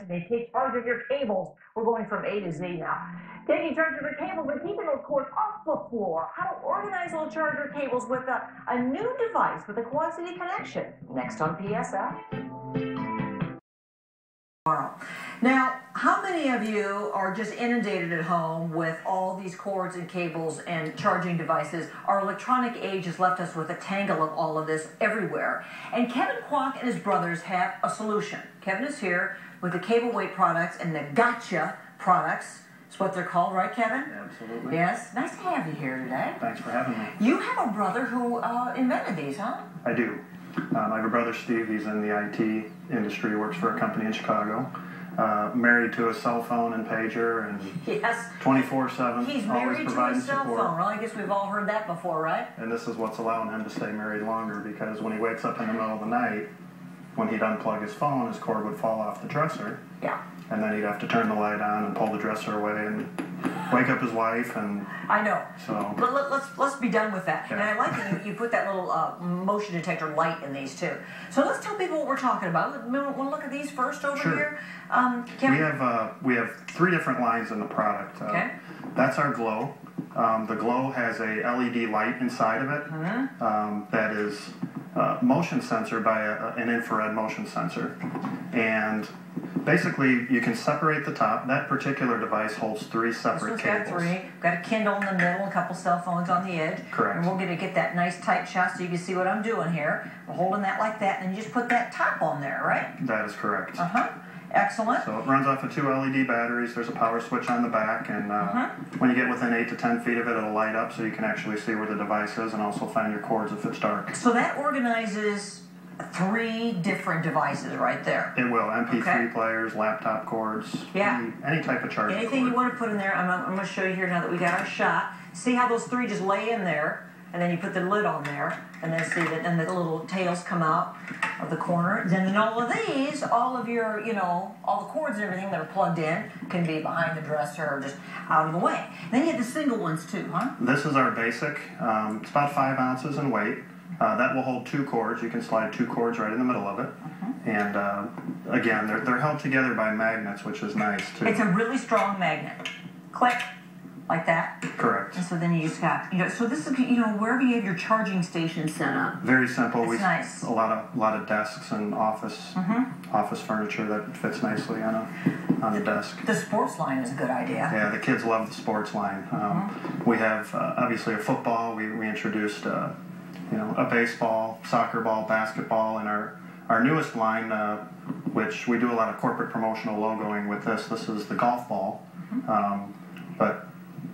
and they take charge of your cables. We're going from A to Z now. Taking charge of your cables and keeping those cords off the floor. How to organize those charger cables with a new device with a Quad City connection. Next on PSL. Now, how many of you are just inundated at home with all these cords and cables and charging devices? Our electronic age has left us with a tangle of all of this everywhere. And Kevin Kwok and his brothers have a solution. Kevin is here with the Cable Weight products and the Gotcha products. That's what they're called, right, Kevin? Absolutely. Yes. Nice to have you here today. Thanks for having me. You have a brother who invented these, huh? I do. I have a brother, Steve. He's in the IT industry. He works for a company in Chicago. Married to a cell phone and pager, and yes, 24/7. He's married to a cell support. phone. Well, I guess we've all heard that before, right? And this is what's allowing him to stay married longer, because when he wakes up in the middle of the night, when he'd unplug his phone, his cord would fall off the dresser. Yeah. And then he'd have to turn the light on and pull the dresser away and wake up his wife. And I know. So, but let's be done with that. Yeah. And I like that you put that little motion detector light in these too. So let's tell people what we're talking about. Want to look at these first over sure. here? We have 3 different lines in the product. Okay. That's our Glow. The Glow has a LED light inside of it that is motion sensor by an infrared motion sensor. And basically, you can separate the top. That particular device holds 3 separate cables. Got 3. Got a Kindle in the middle, a couple cell phones on the edge. Correct. And we're going to get that nice tight shot so you can see what I'm doing here. We're holding that like that, and you just put that top on there, right? That is correct. Excellent. So it runs off of 2 LED batteries. There's a power switch on the back, and when you get within 8 to 10 feet of it, it'll light up so you can actually see where the device is and also find your cords if it's dark. So that organizes 3 different devices right there. It will. MP3 players, laptop cords, any type of charging Anything cord. you want to put in there. I'm going to show you here now that we got our shot. See how those 3 just lay in there, and then you put the lid on there, and then see that, and the little tails come out of the corner. And then all of these, all of your, all the cords and everything that are plugged in can be behind the dresser or just out of the way. And then you have the single ones too, huh? This is our basic. It's about 5 ounces in weight. That will hold 2 cords. You can slide 2 cords right in the middle of it. And again, they're held together by magnets, which is nice too. It's a really strong magnet. Click. Like that? Correct. And so then you just got, so this is, wherever you have your charging station set up. Very simple. It's nice. A lot of desks and office furniture that fits nicely on the desk. The sports line is a good idea. Yeah, the kids love the sports line. We have obviously a football. We introduced a baseball, soccer ball, basketball, and our newest line, which we do a lot of corporate promotional logoing with this. This is the golf ball, but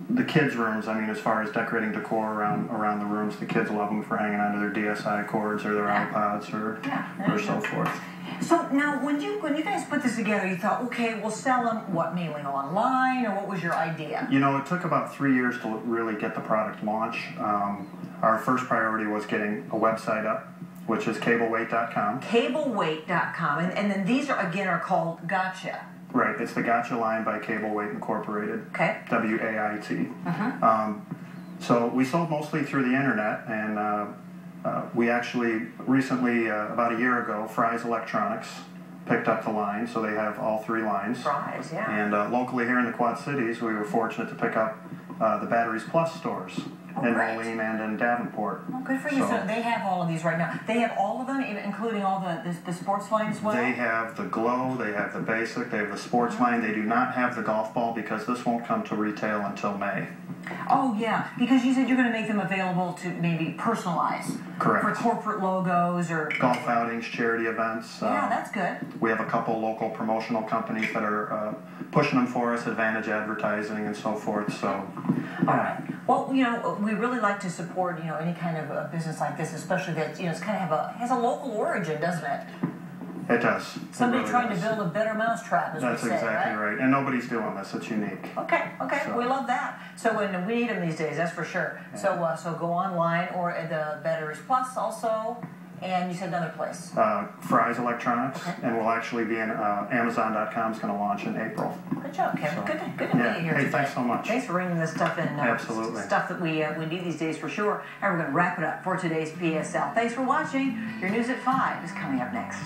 the kids' rooms, as far as decorating decor around the rooms, the kids love them for hanging onto their DSi cords or their iPods or so forth. So now, when you guys put this together, you thought, okay, we'll sell them, mainly online, or what was your idea? It took about 3 years to really get the product launched. Our first priority was getting a website up, which is cableweight.com. Cableweight.com, and then these are called Gotcha. Right, it's the Gotcha line by Cable Weight Incorporated. Okay. WAIT. So we sold mostly through the internet, and we actually recently, about a year ago, Fry's Electronics picked up the line, so they have all 3 lines. Fry's, yeah. And locally here in the Quad Cities, we were fortunate to pick up the Batteries Plus stores in Moline and in Davenport. Oh, good for you. So they have all of these right now. They have all of them, including all the sports lines as well? They have the Glow, they have the Basic, they have the sports line. They do not have the golf ball because this won't come to retail until May. Oh, yeah, because you said you're going to make them available to maybe personalize. Correct. For corporate logos or... golf outings, charity events. Yeah, that's good. We have a couple local promotional companies that are pushing them for us, Advantage Advertising and so forth, so... All right. Well, we really like to support, any kind of a business like this, especially that, it's kind of has a local origin, doesn't it? It does. Somebody trying to build a better mousetrap, as we say, That's exactly right. And nobody's doing this. It's unique. Okay. So. We love that. So when we need them these days, that's for sure. Yeah. So go online or the Batteries Plus also. And you said another place. Fry's Electronics, and we'll actually be in Amazon.com is going to launch in April. Good job, Kevin. So, good to meet you here today. Thanks so much. Thanks for bringing this stuff in. Absolutely. Stuff that we need these days for sure. And we're going to wrap it up for today's PSL. Thanks for watching. Your news at 5 is coming up next.